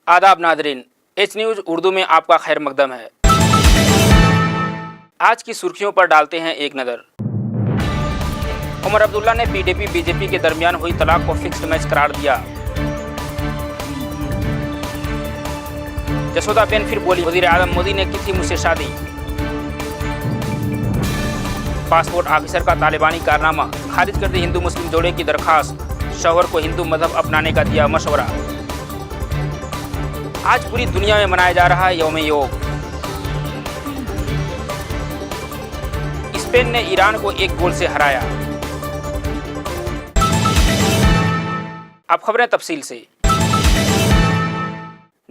आदाब Nadreen, H news Urdu में आपका खैर मकदम है। आज की सुर्खियों पर डालते हैं एक नज़र। उमर अब्दुल्ला ने पीडीपी बीजेपी के दरमियान हुई तलाक को फिक्स्ड मैच करार दिया। जसोदाबेन फिर बोली, वजीर आजम मोदी ने की थी मुझसे शादी। पासपोर्ट ऑफिसर का तालिबानी कारनामा, खारिज कर दी हिंदू मुस्लिम जोड़े की दरखास्त। शौहर को हिंदू मजहब अपनाने का दिया मशवरा। आज पूरी दुनिया में मनाया जा रहा है यौम योग। स्पेन ने ईरान को 1 गोल से हराया। अब खबरें तफसील से।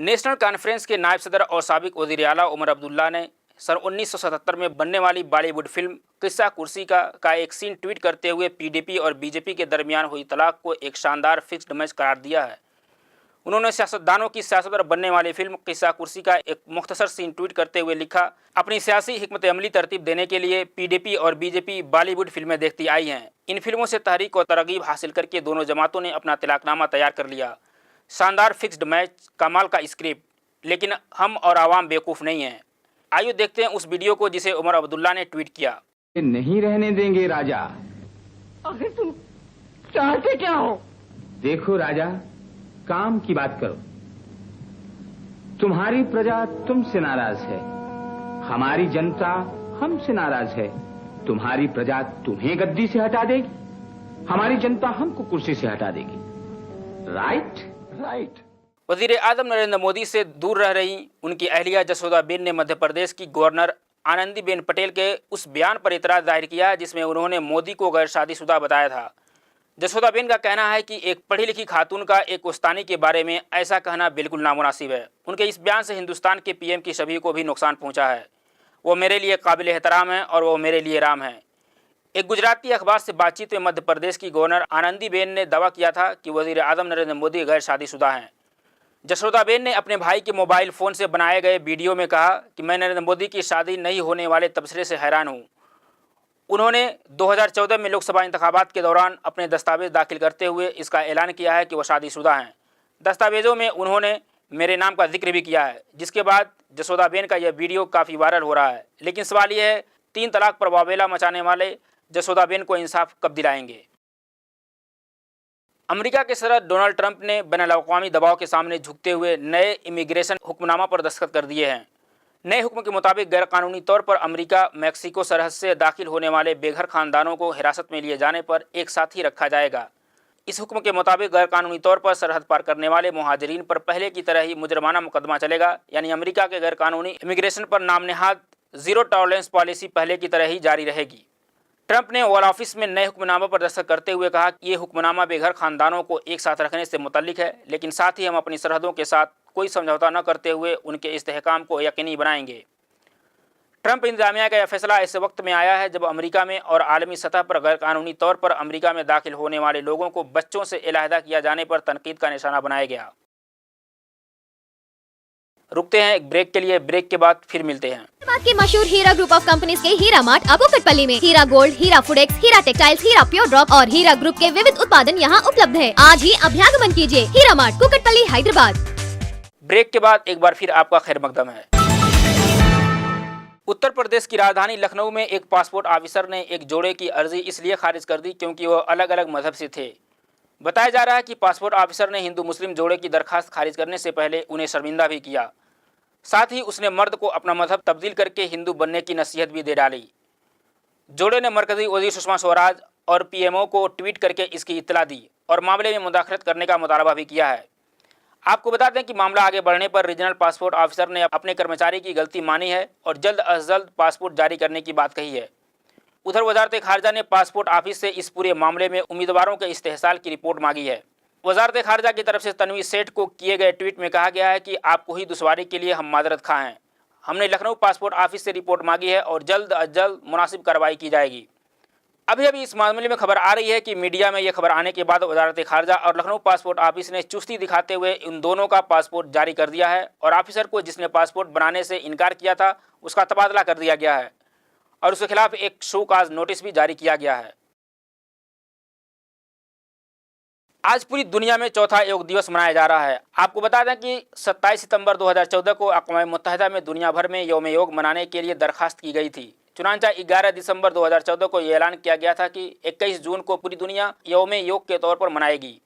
नेशनल कॉन्फ्रेंस के नायब सदर और साबिक वजीर आला उमर अब्दुल्ला ने सन 1977 में बनने वाली बॉलीवुड फिल्म किस्सा कुर्सी का एक सीन ट्वीट करते हुए पीडीपी और बीजेपी के दरमियान हुई तलाक को एक शानदार फिक्स्ड मैच करार दिया है। उन्होंने सियासतदानों की सियासत पर बनने वाली फिल्म किस्सा कुर्सी का एक मुख्तसर सीन ट्वीट करते हुए लिखा, अपनी सियासी हिकमत अमली तरतीब देने के लिए पीडीपी और बीजेपी बॉलीवुड फिल्में देखती आई हैं। इन फिल्मों से तहरीक और तरगीब हासिल करके दोनों जमातों ने अपना तिलाकनामा तैयार कर लिया। शानदार फिक्स्ड मैच, कमाल का स्क्रिप्ट, लेकिन हम और आवाम बेवकूफ़ नहीं हैं। आइए देखते हैं उस वीडियो को जिसे उमर अब्दुल्ला ने ट्वीट किया। नहीं रहने देंगे राजा। आखिर तुम चाहते क्या हो? देखो राजा, काम की बात करो। तुम्हारी प्रजा तुमसे नाराज है, हमारी जनता हमसे नाराज है। तुम्हारी प्रजा तुम्हें गद्दी से हटा देगी, हमारी जनता हमको कुर्सी से हटा देगी। राइट? राइट। वजीर आजम नरेंद्र मोदी से दूर रह रही उनकी अहलिया जसोदाबेन ने मध्य प्रदेश की गवर्नर आनंदीबेन पटेल के उस बयान पर इतराज़ जाहिर किया जिसमें उन्होंने मोदी को गैर शादीशुदा बताया था। जसोदाबेन का कहना है कि एक पढ़ी लिखी खातून का एक उस्तानी के बारे में ऐसा कहना बिल्कुल नामुनासिब है। उनके इस बयान से हिंदुस्तान के पीएम की छवि को भी नुकसान पहुंचा है। वो मेरे लिए काबिल एहतराम है और वो मेरे लिए राम है। एक गुजराती अखबार से बातचीत में मध्य प्रदेश की गवर्नर आनंदीबेन ने दावा किया था कि वजीर आजम नरेंद्र मोदी गैर शादीशुदा हैं। जसोदाबेन ने अपने भाई के मोबाइल फ़ोन से बनाए गए वीडियो में कहा कि मैं नरेंद्र मोदी की शादी नहीं होने वाले तबसरे से हैरान हूँ। उन्होंने 2014 में लोकसभा इंतखाबात के दौरान अपने दस्तावेज दाखिल करते हुए इसका ऐलान किया है कि वह शादीशुदा हैं। दस्तावेज़ों में उन्होंने मेरे नाम का जिक्र भी किया है, जिसके बाद जसोदाबेन का यह वीडियो काफ़ी वायरल हो रहा है। लेकिन सवाल यह है, 3 तलाक पर वावेला मचाने वाले जसोदाबेन को इंसाफ कब दिलाएंगे? अमेरिका के सदर डोनाल्ड ट्रंप ने बैनुल-अक़वामी दबाव के सामने झुकते हुए नए इमिग्रेशन हुक्मनामा पर दस्तखत कर दिए हैं। नए हुक्म के मुताबिक गैरकानूनी तौर पर अमेरिका मैक्सिको सरहद से दाखिल होने वाले बेघर खानदानों को हिरासत में लिए जाने पर एक साथ ही रखा जाएगा। इस हुक्म के मुताबिक गैरकानूनी तौर पर सरहद पार करने वाले मुहाजिरीन पर पहले की तरह ही मुजरमाना मुकदमा चलेगा, यानी अमेरिका के गैरकानूनी इमिग्रेशन पर नामनेहाद जीरो टॉलरेंस पॉलिसी पहले की तरह ही जारी रहेगी। ट्रंप ने ओवल ऑफिस में नए हुक्मनामे पर दस्तखत करते हुए कहा कि ये हुक्मनामा बेघर खानदानों को एक साथ रखने से मुतल्लिक है, लेकिन साथ ही हम अपनी सरहदों के साथ कोई समझौता न करते हुए उनके इस्तेहकाम को यकीनी बनाएंगे। ट्रंप इंतजामिया का यह फैसला ऐसे वक्त में आया है जब अमेरिका में और आलमी सतह पर गैरकानूनी तौर पर अमेरिका में दाखिल होने वाले लोगों को बच्चों से इलाहिदा किया जाने पर तनकीद का निशाना बनाया गया। रुकते हैं एक ब्रेक के लिए, ब्रेक के बाद फिर मिलते हैं। के मशहूर हीरा ग्रुप ऑफ कंपनीज के हीरा मार्ट अब कुकटपल्ली में। हीरा गोल्ड, हीरा फूडेक्स, हीरा टेक्सटाइल्स, हीरा प्योर ड्रॉप और हीरा ग्रुप के विविध उत्पादन यहाँ उपलब्ध है। आज ही अभ्यागमन कीजिए। हीरा मार्ट, कुकटपल्ली, हैदराबाद। ब्रेक के बाद एक बार फिर आपका खैर मकदम है। उत्तर प्रदेश की राजधानी लखनऊ में एक पासपोर्ट ऑफिसर ने एक जोड़े की अर्जी इसलिए खारिज कर दी क्योंकि वह अलग अलग मजहब से थे। बताया जा रहा है कि पासपोर्ट ऑफिसर ने हिंदू मुस्लिम जोड़े की दरखास्त खारिज करने से पहले उन्हें शर्मिंदा भी किया। साथ ही उसने मर्द को अपना मजहब तब्दील करके हिंदू बनने की नसीहत भी दे डाली। जोड़े ने मरकजी वजीर सुषमा स्वराज और पीएमओ को ट्वीट करके इसकी इत्तला दी और मामले में मुदाखलत करने का मुतालबा भी किया है। आपको बता दें कि मामला आगे बढ़ने पर रीजनल पासपोर्ट ऑफिसर ने अपने कर्मचारी की गलती मानी है और जल्द अज जल्द पासपोर्ट जारी करने की बात कही है। उधर वजारत खारजा ने पासपोर्ट ऑफिस से इस पूरे मामले में उम्मीदवारों के इस्तेहसाल की रिपोर्ट मांगी है। वजारत खारजा की तरफ से तनवीर सेठ को किए गए ट्वीट में कहा गया है कि आपको ही दुश्वारी के लिए हम माजरत खां हैं। हमने लखनऊ पासपोर्ट ऑफिस से रिपोर्ट मांगी है और जल्द अज जल्द मुनासिब कार्रवाई की जाएगी। अभी इस मामले में खबर आ रही है कि मीडिया में यह खबर आने के बाद वजारत खारजा और लखनऊ पासपोर्ट ऑफिस ने चुस्ती दिखाते हुए इन दोनों का पासपोर्ट जारी कर दिया है और ऑफिसर को जिसने पासपोर्ट बनाने से इनकार किया था उसका तबादला कर दिया गया है और उसके खिलाफ एक शो काज नोटिस भी जारी किया गया है। आज पूरी दुनिया में चौथा योग दिवस मनाया जा रहा है। आपको बता दें कि 27 सितंबर 2014 को अक़वाम मुत्तहिदा में दुनिया भर में यौम योग मनाने के लिए दरखास्त की गई थी। चुनांचा 11 दिसंबर 2014 को यह ऐलान किया गया था कि 21 जून को पूरी दुनिया यौम योग के तौर पर मनाएगी।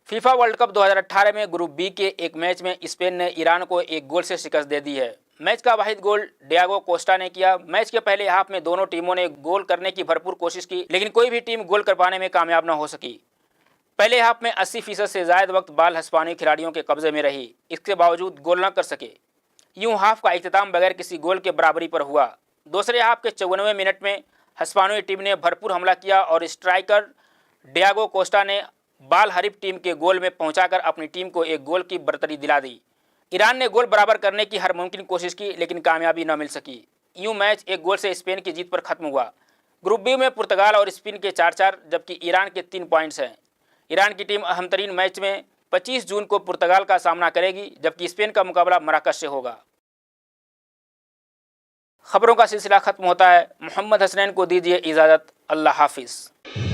फीफा वर्ल्ड कप 2018 में ग्रुप बी के एक मैच में स्पेन ने ईरान को 1 गोल से शिकस्त दे दी है। मैच का वाहिद गोल डियागो कोस्टा ने किया। मैच के पहले हाफ में दोनों टीमों ने गोल करने की भरपूर कोशिश की, लेकिन कोई भी टीम गोल कर पाने में कामयाब न हो सकी। पहले हाफ में 80% से ज़ायद वक्त बाल हिस्पानी खिलाड़ियों के कब्जे में रही, इसके बावजूद गोल न कर सके। यूं हाफ का इख्तिताम बगैर किसी गोल के बराबरी पर हुआ। दूसरे हाफ के 94वें मिनट में हिस्पानी टीम ने भरपूर हमला किया और स्ट्राइकर डियागो कोस्टा ने बाल हरीफ टीम के गोल में पहुंचाकर अपनी टीम को 1 गोल की बरतरी दिला दी। ईरान ने गोल बराबर करने की हर मुमकिन कोशिश की, लेकिन कामयाबी न मिल सकी। यूं मैच 1 गोल से स्पेन की जीत पर खत्म हुआ। ग्रुप बी में पुर्तगाल और स्पेन के 4-4 जबकि ईरान के 3 पॉइंट्स हैं। ईरान की टीम अहम तरीन मैच में 25 जून को पुर्तगाल का सामना करेगी, जबकि स्पेन का मुकाबला मराकश से होगा। खबरों का सिलसिला खत्म होता है। मोहम्मद हसनैन को दीजिए इजाज़त। अल्लाह हाफिज़।